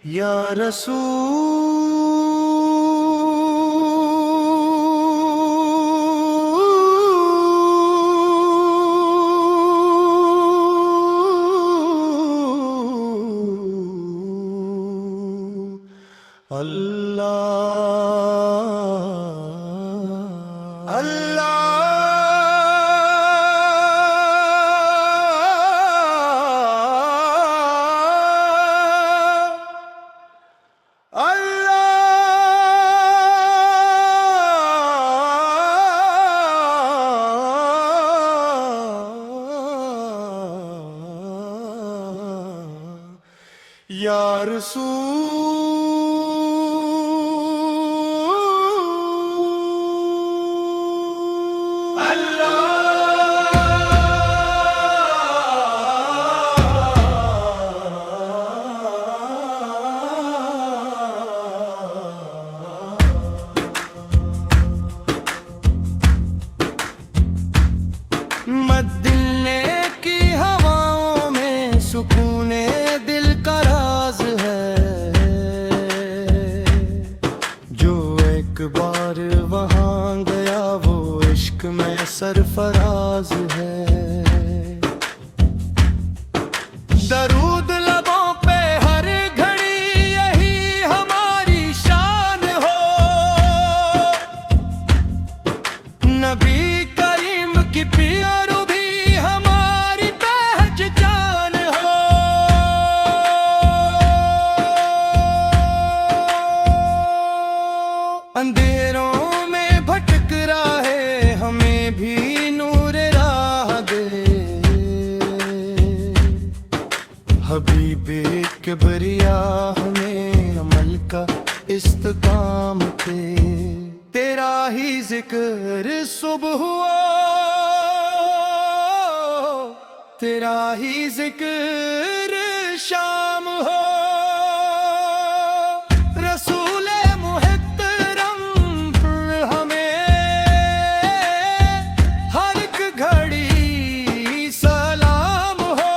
या रसूल अल्लाह या रसूल मदीने की हवाओं में सुकूने दिल का राज है, जो एक बार वहाँ गया वो इश्क में सरफराज है। दरूद लबों पे हर घड़ी यही हमारी शान हो, नबी करीम की प्यारो भी हमारी पहचान हो। अंधेरों में भटक राहे हमें भी नूर राह दे, हबीबे किबरिया हमें अमल का इस्तेकाम थे। तेरा ही जिक्र सुबह हुआ, तेरा ही जिक्र शाम हो। रसूले मुहतरम हमें हर एक घड़ी सलाम हो।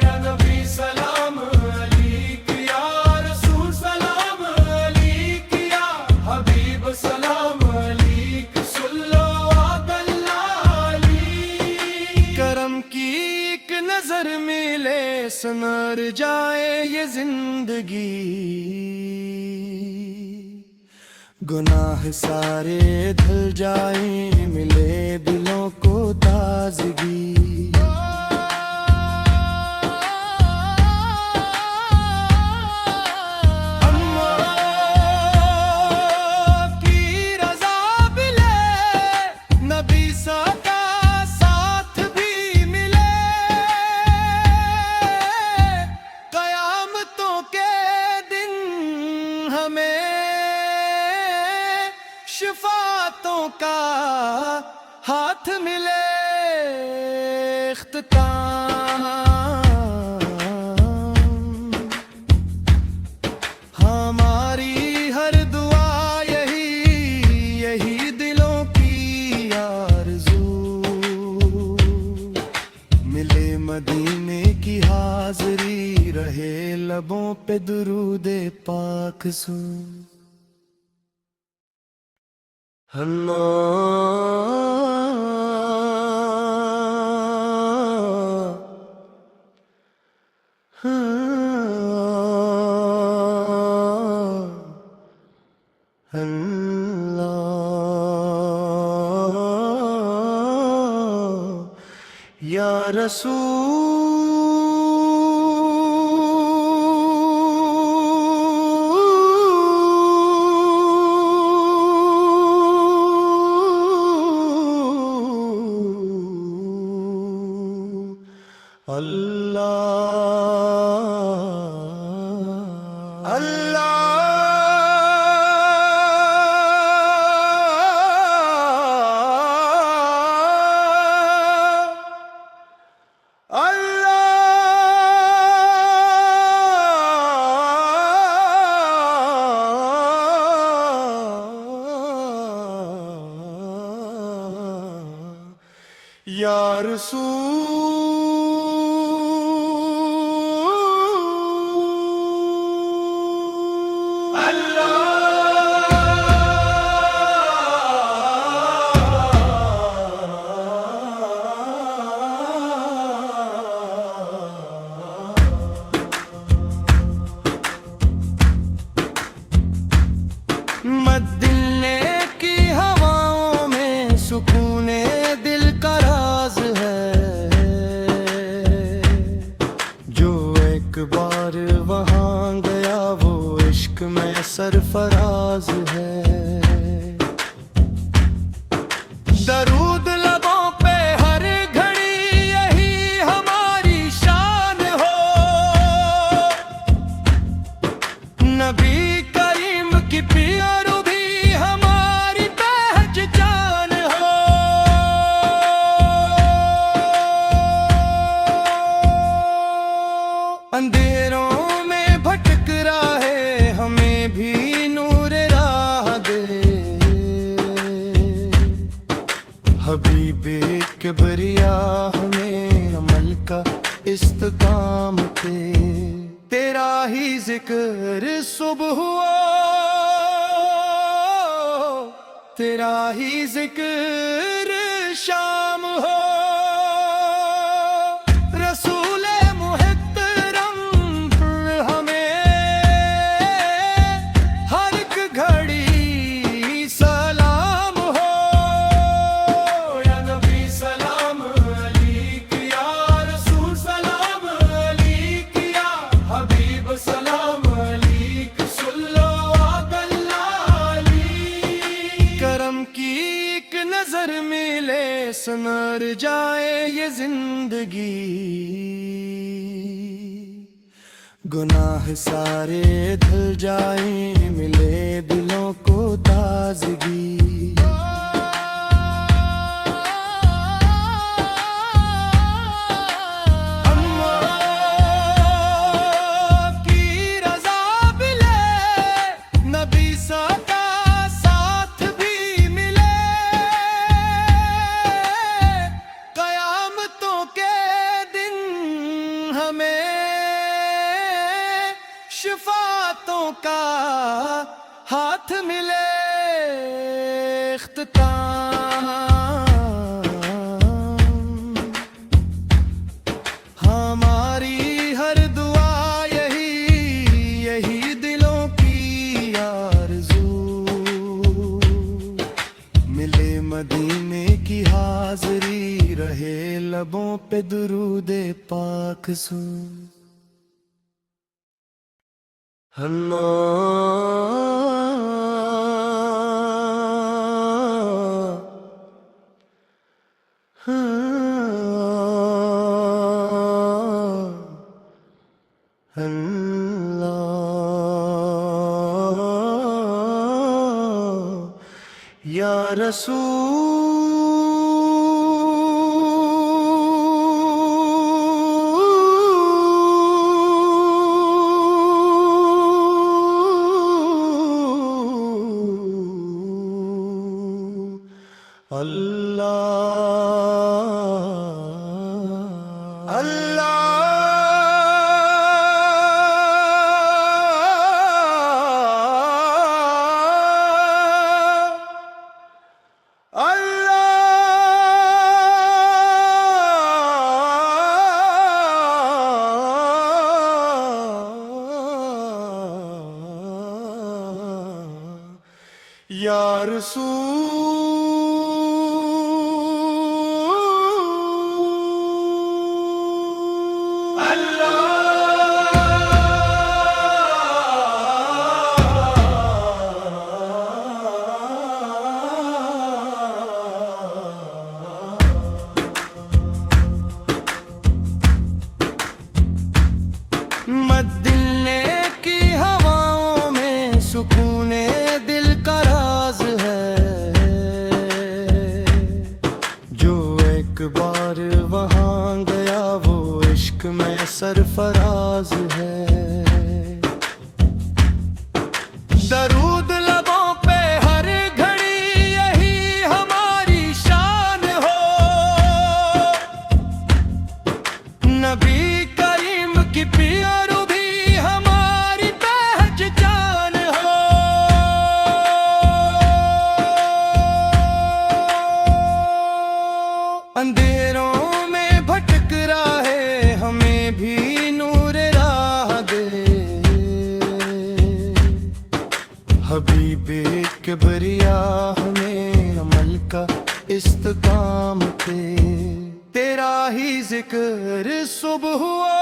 या नबी सलाम अलैक, या रसूल सलाम अलैक, या हबीब सलाम अलैक, सुल्लो अलैक। करम की एक नजर मिले संवर जाए ये जिंदगी, गुनाह सारे धुल जाए मिले दिलों को ताजगी। शफाअतों का हाथ मिले इख्तिताम, हमारी हर दुआ यही दिलों की आरज़ू, मिले मदीने की हाज़री रहे लबों पे दुरूदे पाक सू। या रसूल अल्लाह अल्लाह या रसूल मदीने की हवाओं में सुकूने दिल का राज है, जो एक बार वहाँ गया वो इश्क में सरफराज है। दरूद लबों पे हर घड़ी यही हमारी शान हो, नबी करीम की प्यारो भी हमारी पहचान हो। अंधेरों में भटक रहा है हमें भी नूर राह दे, हबीबे किबरिया हमें अमल का इस्तेकाम पे। तेरा ही जिक्र सुबह हो, तेरा ही जिक्र शाम हो। रसूले मुहतरम हमें हर एक घड़ी सलाम हो। या नबी सलाम अलैक, या रसूल सलाम अलैक, या हबीब सलाम अलैक, सल्लल्लाहु अलैहि। करम की एक नजर मिले संवर जाए ये जिंदगी, गुनाह सारे धुल जाए मिले दिलों को ताजगी। शिफातों का हाथ मिले इख्तिताम, हमारी हर दुआ यही दिलों की आरज़ू। मिले मदीने की हाज़री रहे लबों पे दुरूदे पाक सू। या रसूल अल्लाह अल्लाह अल्लाह। या रसूल मदीने की हवाओं में सुकूने दिल का राज है, जो एक बार वहाँ गया वो इश्क में सरफराज है। दरूद लबों पे हर घड़ी यही हमारी शान हो, हमें भी नूर राह दे। हबीबे किबरिया हमें अमल का इस्तकामत दे। तेरा ही जिक्र सुबह हुआ,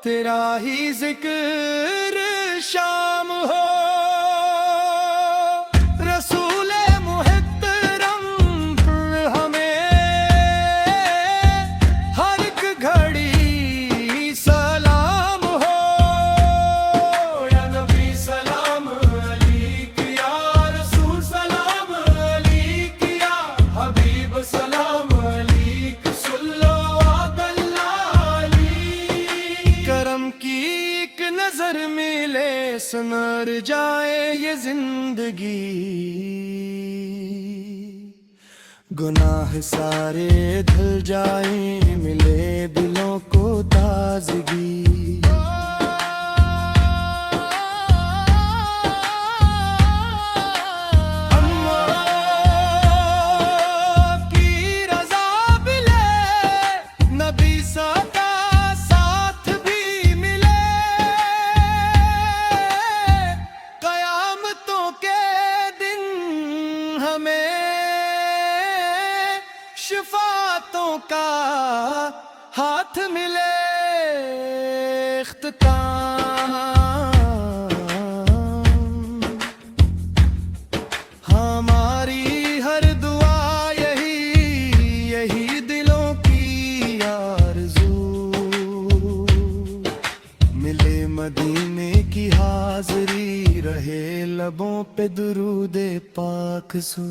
तेरा ही जिक्र शाम हो। रसूले मुहतरम हमें हर एक घड़ी सलाम हो। या नबी सलाम अलैक, या रसूल सलाम अलैक, या हबीब सलाम अलैक, सुल्लो करम की एक नजर मिले संवर जाए ये जिंदगी। गुनाह सारे धुल जाए मिले दिलों को ताजगी। शिफातों का हाथ मिले इख्तिताम। हमारी हर दुआ यही दिलों की आरज़ू। मिले मदीने की हाज़री रहे लबों पे दुरूदे पाक सू।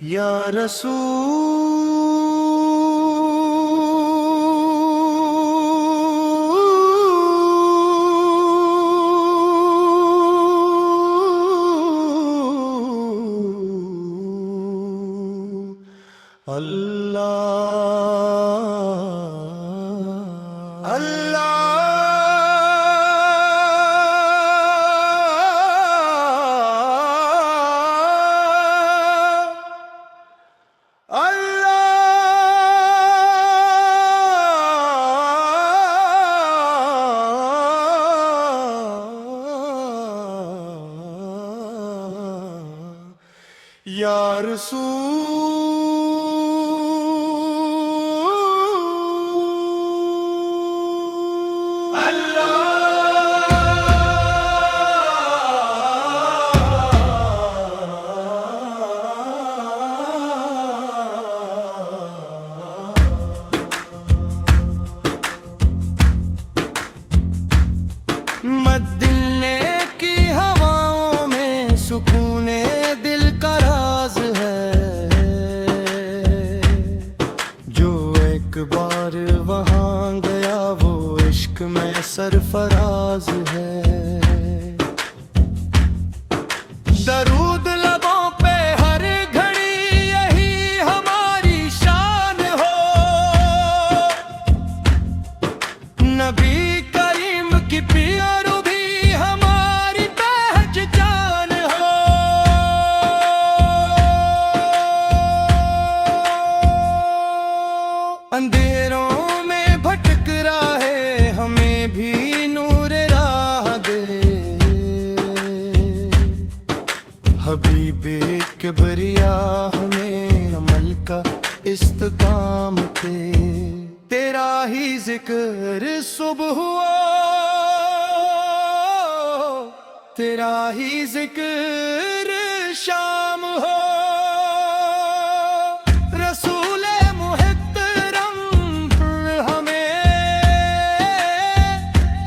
या रसूल या रसूल मदीने की हवाओं में सुकूने दिल का राज है। जो एक बार वहाँ गया वो इश्क में सरफराज है। दरूद लबों पे हर घड़ी यही हमारी शान हो। नबी करीम की प्यारो भी हमारी पहचान हो। अंधेरों में भटक रहे हमें भी नूर राह दे। हबीबे किबरिया हमें अमल का इस्तकामत दे। तेरा ही जिक्र सुबह हुआ, तेरा ही जिक्र शाम हो। रसूले मुहतरम हमें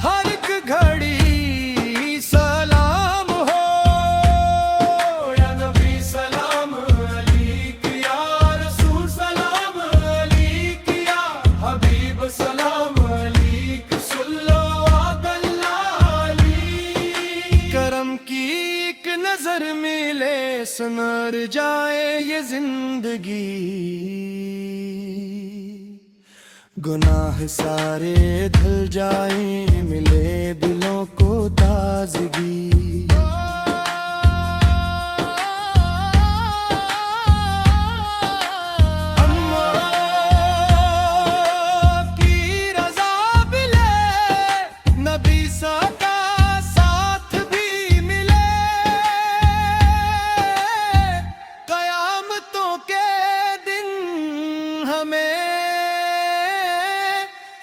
हर एक घड़ी सलाम हो। या नबी सलाम अलैक, या रसूल सलाम अलैक, या हबीब सलाम अलैक, सुल्लो करम की एक नजर मिले संवर जाए ये जिंदगी। गुनाह सारे धुल जाए मिले दिलों को ताजगी।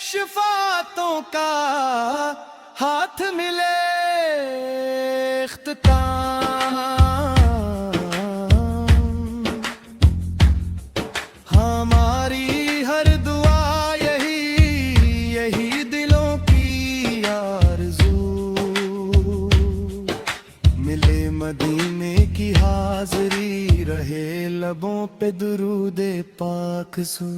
शफाअतों का हाथ मिले इख्तिताम। हमारी हर दुआ यही दिलों की आरज़ू। मिले मदीने की हाज़री रहे लबों पे दुरूदे पाक सू।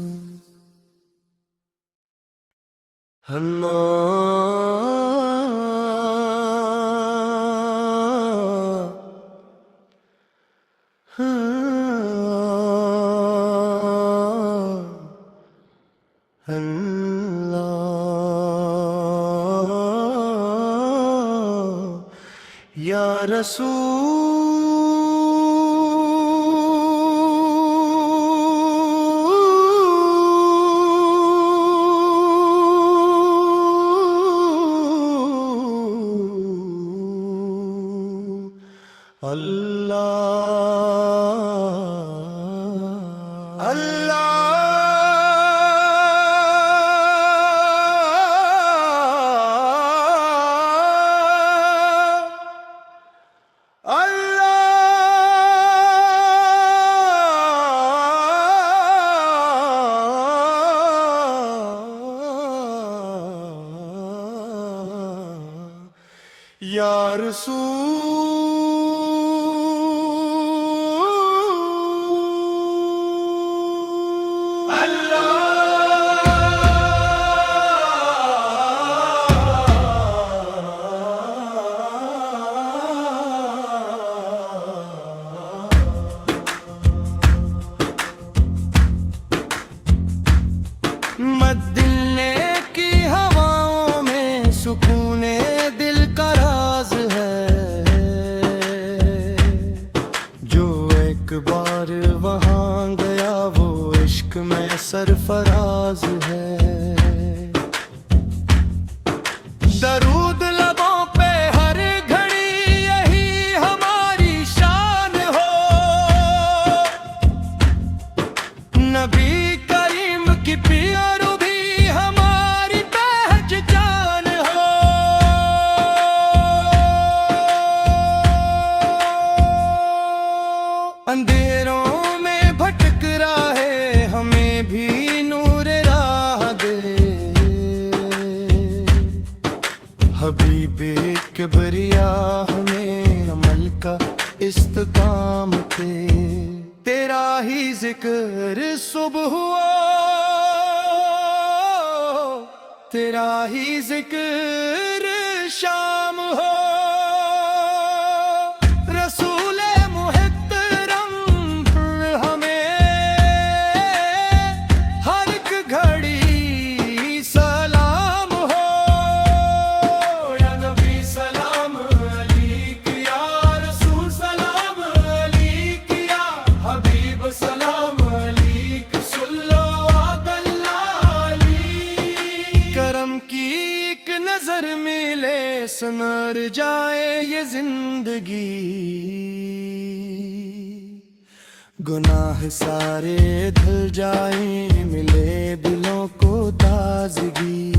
या रसूल अल्लाह अल्लाह अल्लाह या रसूल मदीने की हवाओं में सुकूने दिल का राज है। जो एक बार वहाँ गया वो इश्क में सरफराज है। दरूद लबों पे हर घड़ी यही हमारी शान हो। नबी करीम की प्यारो भी हमारी पहचान हो। अंधेरों में भटक रहे हमें भी नूर राह दे। हबीबे किबरिया हमें अमल का इस्तेकाम थे। तेरा ही जिक्र सुबह हुआ, तेरा ही जिक्र शाम हो। रसूले मुहतरम हमें हर एक घड़ी सलाम हो। या नबी सलाम अलैक, या रसूल सलाम अलैक, या हबीब सलाम अलैक, सल्लल्लाहु अलैहि। करम की एक नजर मिले संवर जाए ये जिंदगी। गुनाह सारे धुल जाए मिले दिलों को ताजगी।